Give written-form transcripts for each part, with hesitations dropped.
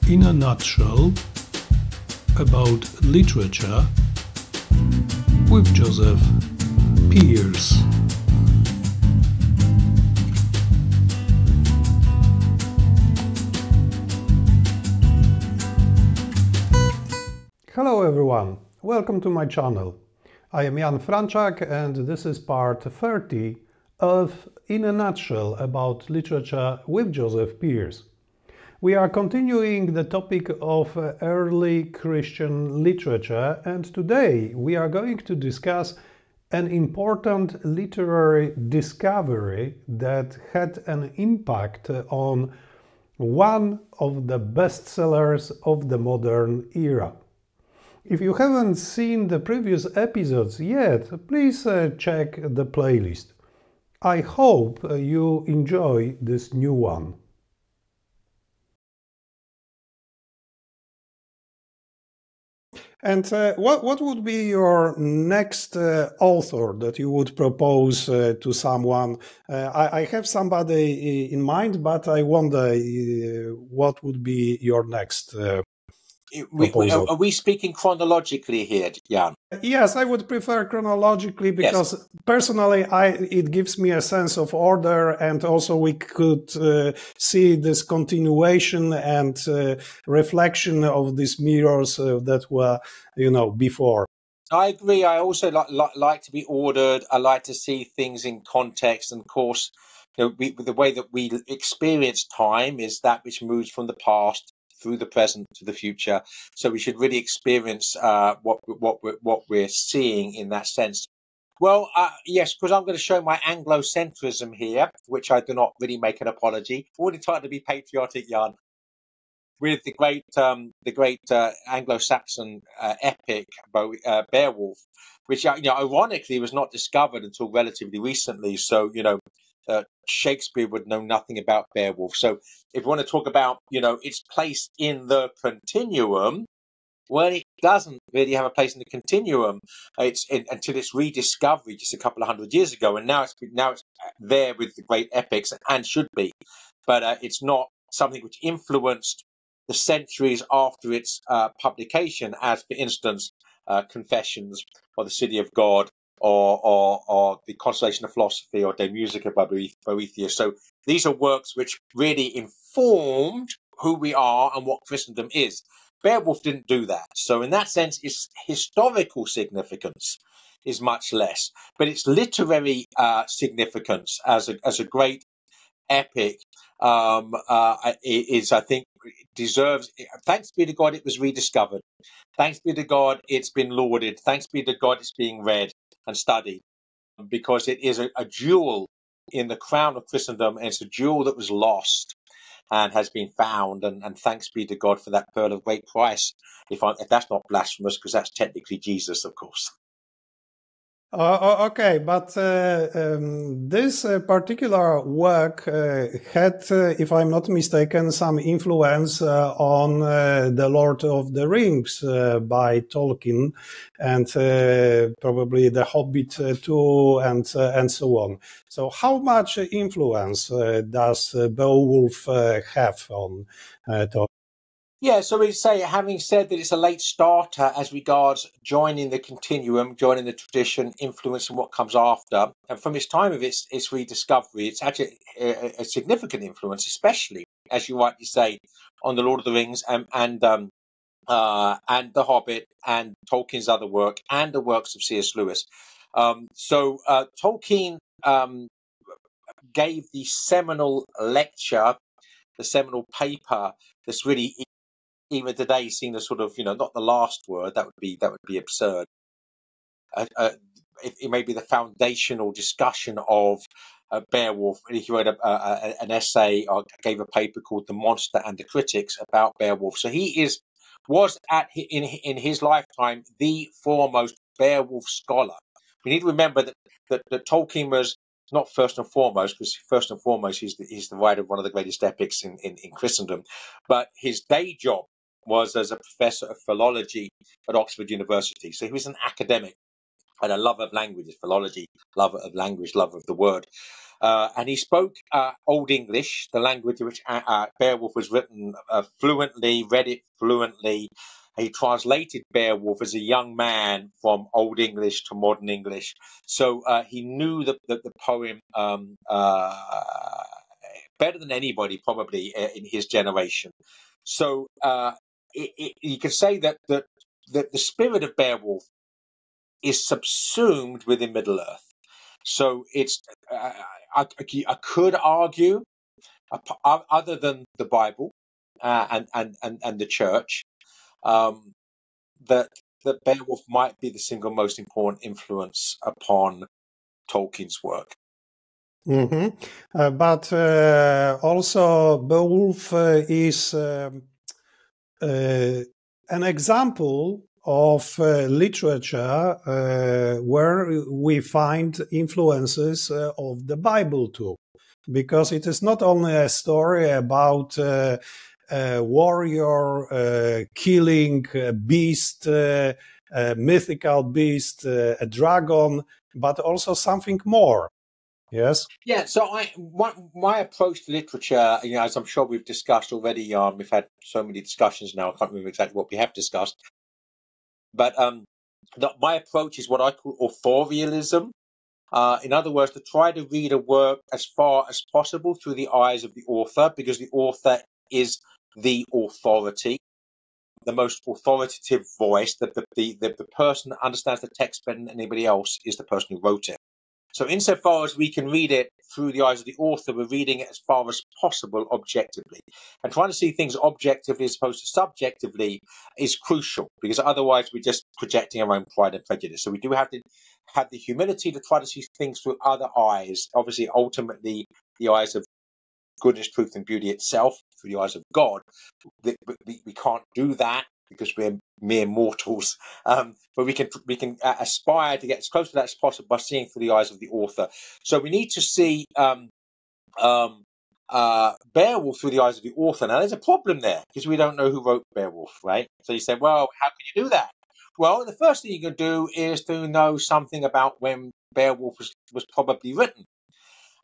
in a nutshell about literature with Joseph Pearcem. Hello everyone, welcome to my channel. I am Franczak and this is part 30 of In a Nutshell about literature with Joseph Pearcem. We are continuing the topic of early Christian literature, and today we are going to discuss an important literary discovery that had an impact on one of the bestsellers of the modern era. If you haven't seen the previous episodes yet, please check the playlist. I hope you enjoy this new one. And what would be your next author that you would propose to someone? I have somebody in mind, but I wonder what would be your next proposal. Are we speaking chronologically here, Jan? Yes, I would prefer chronologically because personally it gives me a sense of order, and also we could see this continuation and reflection of these mirrors that were, before. I agree. I also like to be ordered. I like to see things in context, and of course, the way that we experience time is that which moves from the past through the present to the future. So we should really experience what we're seeing in that sense. Well, yes, because I'm going to show my Anglo-centrism here, which I do not really make an apology. Already trying to be patriotic, Jan, with the great Anglo-Saxon epic Beowulf, which ironically was not discovered until relatively recently. So Shakespeare would know nothing about Beowulf. So if we want to talk about, its place in the continuum, well, it doesn't really have a place in the continuum until its rediscovery just a couple of hundred years ago. And now it's there with the great epics, and should be. But it's not something which influenced the centuries after its publication, as, for instance, Confessions or The City of God, or The Consolation of Philosophy, or De Musica by Boethius. So these are works which really informed who we are and what Christendom is. Beowulf didn't do that. So in that sense, its historical significance is much less. But its literary significance as a great epic is, I think, deserves, thanks be to God it was rediscovered. Thanks be to God it's been lauded. Thanks be to God it's being read and studied, because it is a jewel in the crown of Christendom, and it's a jewel that was lost and has been found, and thanks be to God for that pearl of great price, if that's not blasphemous, because that's technically Jesus, of course. Okay, but this particular work had, if I'm not mistaken, some influence on The Lord of the Rings by Tolkien, and probably The Hobbit too, and so on. So how much influence does Beowulf have on Tolkien? Yeah, so we say, having said that it's a late starter as regards joining the continuum, joining the tradition, influencing what comes after, and from its time of its rediscovery, it's actually a significant influence, especially, as you rightly say, on The Lord of the Rings and The Hobbit and Tolkien's other work and the works of C.S. Lewis. So Tolkien gave the seminal lecture, the seminal paper that's really even today seen as sort of, not the last word, that would be absurd. It may be the foundational discussion of Beowulf. He wrote an essay or gave a paper called "The Monster and the Critics" about Beowulf. So he was in his lifetime the foremost Beowulf scholar. We need to remember that Tolkien was not first and foremost, because first and foremost he's the writer of one of the greatest epics in Christendom, but his day job was as a professor of philology at Oxford University. So he was an academic and a lover of languages, philology, lover of language, lover of the word. And he spoke Old English, the language in which Beowulf was written fluently, read it fluently. He translated Beowulf as a young man from Old English to modern English. So he knew the poem better than anybody, probably, in his generation. So you could say that the spirit of Beowulf is subsumed within Middle Earth. So it's I could argue, other than the Bible and the Church, that Beowulf might be the single most important influence upon Tolkien's work. But also Beowulf is an example of literature where we find influences of the Bible too, because it is not only a story about a warrior killing a beast, a mythical beast, a dragon, but also something more. Yes. Yeah. So my approach to literature, as I'm sure we've discussed already, we've had so many discussions now. I can't remember exactly what we have discussed. But my approach is what I call authorialism. In other words, to try to read a work as far as possible through the eyes of the author, because the author is the authority, the most authoritative voice. The person that understands the text better than anybody else is the person who wrote it. So insofar as we can read it through the eyes of the author, we're reading it as far as possible objectively. And trying to see things objectively as opposed to subjectively is crucial, because otherwise we're just projecting our own pride and prejudice. So we do have to have the humility to try to see things through other eyes. Obviously, ultimately, the eyes of goodness, truth, and beauty itself, through the eyes of God. We can't do that because we're mere mortals. But we can aspire to get as close to that as possible by seeing through the eyes of the author. So we need to see Beowulf through the eyes of the author. Now, there's a problem there because we don't know who wrote Beowulf, right? So you say, well, how can you do that? Well, the first thing you can do is to know something about when Beowulf was probably written.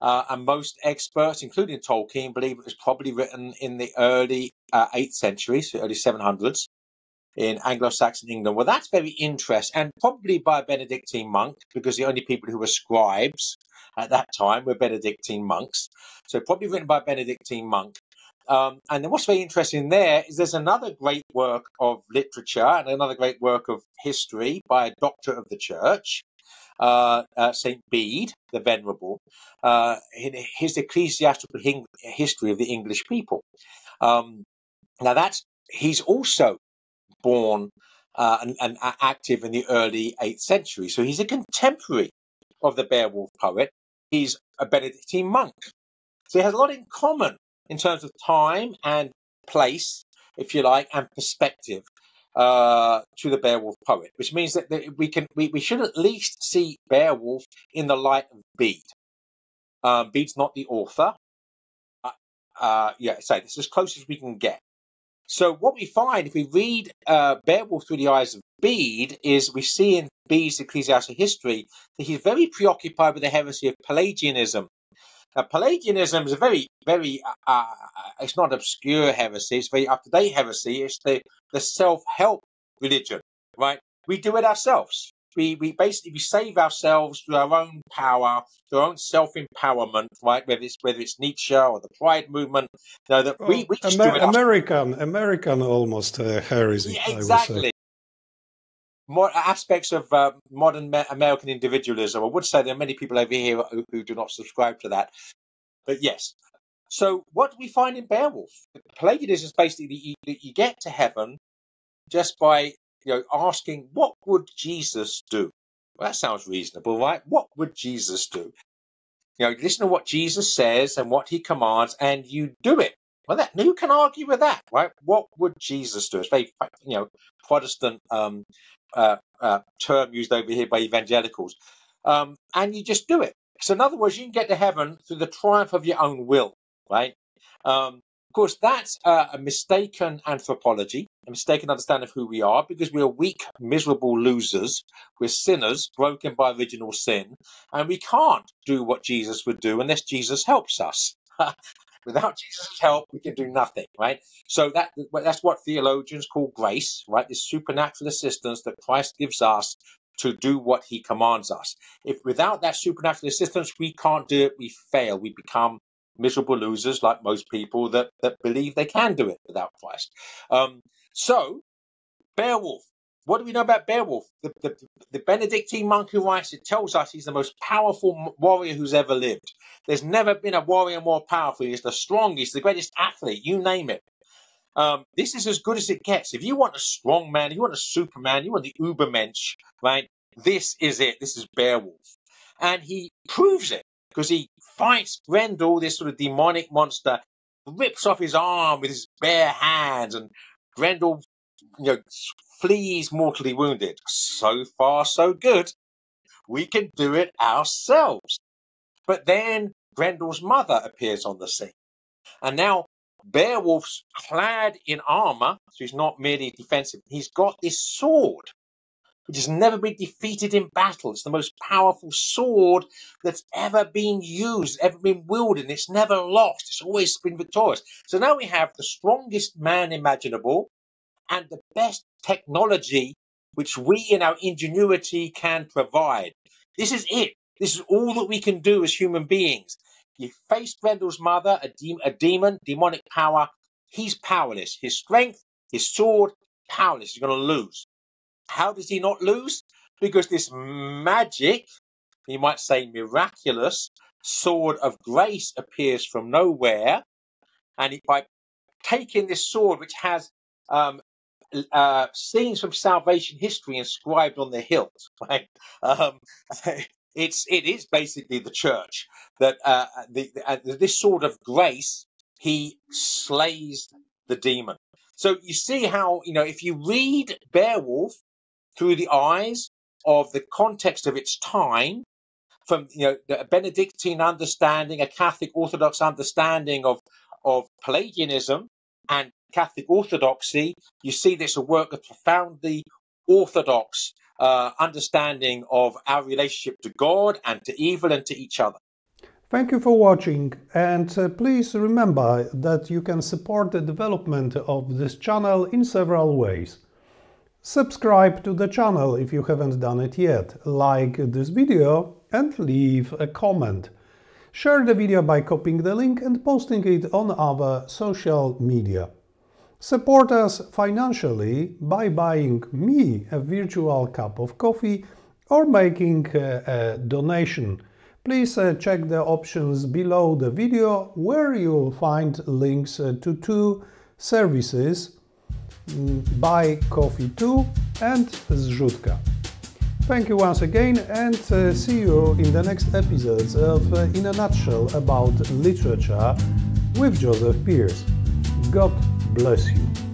And most experts, including Tolkien, believe it was probably written in the early 8th century, so early 700s, in Anglo-Saxon England. Well, that's very interesting, and probably by a Benedictine monk, because the only people who were scribes at that time were Benedictine monks. So probably written by a Benedictine monk. And then what's very interesting there is there's another great work of literature and another great work of history by a doctor of the church, St. Bede, the Venerable, in his ecclesiastical history of the English people. Now he's also born and active in the early 8th century. So he's a contemporary of the Beowulf poet. He's a Benedictine monk. So he has a lot in common in terms of time and place, if you like, and perspective to the Beowulf poet, which means that we should at least see Beowulf in the light of Bede. Bede's not the author. So this is as close as we can get. So what we find if we read Beowulf through the eyes of Bede is we see in Bede's ecclesiastical history that he's very preoccupied with the heresy of Pelagianism. Now, Pelagianism is a very, very, it's not obscure heresy, it's very up-to-date heresy. It's the self-help religion, right? We do it ourselves. We basically save ourselves through our own power, through our own self-empowerment, right? Whether it's Nietzsche or the Pride movement, we just do it American almost heresy. Yeah, exactly. More aspects of modern American individualism. I would say there are many people over here who do not subscribe to that, but yes. So what do we find in Beowulf? Pelagianism is basically you get to heaven just by asking, what would Jesus do? Well, that sounds reasonable, right? What would Jesus do? Listen to what Jesus says and what he commands, and you do it. Well, who can argue with that, right? What would Jesus do? It's very, Protestant term used over here by evangelicals. And you just do it. So in other words, you can get to heaven through the triumph of your own will, right? Of course, that's a mistaken anthropology. a mistaken understanding of who we are, because we are weak, miserable losers. We're sinners, broken by original sin, and we can't do what Jesus would do unless Jesus helps us. Without Jesus' help, we can do nothing, right? So that's what theologians call grace, right? This supernatural assistance that Christ gives us to do what he commands us. If without that supernatural assistance, we can't do it, we fail. We become miserable losers like most people that believe they can do it without Christ. So, Beowulf. What do we know about Beowulf? The Benedictine monk who writes it tells us he's the most powerful warrior who's ever lived. There's never been a warrior more powerful. He's the strongest, the greatest athlete, you name it. This is as good as it gets. If you want a strong man, if you want a Superman, you want the Ubermensch, right? This is it. This is Beowulf. And he proves it because he fights Grendel, this sort of demonic monster, rips off his arm with his bare hands, and Grendel, flees mortally wounded. So far, so good. We can do it ourselves. But then Grendel's mother appears on the scene. And now Beowulf's clad in armor, so he's not merely defensive. He's got this sword, which has never been defeated in battle. It's the most powerful sword that's ever been used, ever been wielded, and it's never lost. It's always been victorious. So now we have the strongest man imaginable and the best technology which we in our ingenuity can provide. This is it. This is all that we can do as human beings. You face Grendel's mother, a demon, demonic power. He's powerless. His strength, his sword, powerless. He's going to lose. How does he not lose? Because this magic, you might say miraculous, sword of grace appears from nowhere. And by taking this sword, which has scenes from salvation history inscribed on the hilt, right? It is basically the church that this sword of grace, he slays the demon. So you see how, if you read Beowulf through the eyes of the context of its time, from the Benedictine understanding, a Catholic Orthodox understanding of Pelagianism and Catholic Orthodoxy, you see this a work of profoundly orthodox understanding of our relationship to God and to evil and to each other. Thank you for watching, and please remember that you can support the development of this channel in several ways. Subscribe to the channel if you haven't done it yet, like this video and leave a comment. Share the video by copying the link and posting it on our social media. Support us financially by buying me a virtual cup of coffee or making a donation. Please check the options below the video where you'll find links to two services, Buy Coffee 2 and Zrzutka. Thank you once again, and see you in the next episodes of In a Nutshell About Literature with Joseph Pearcem. God bless you.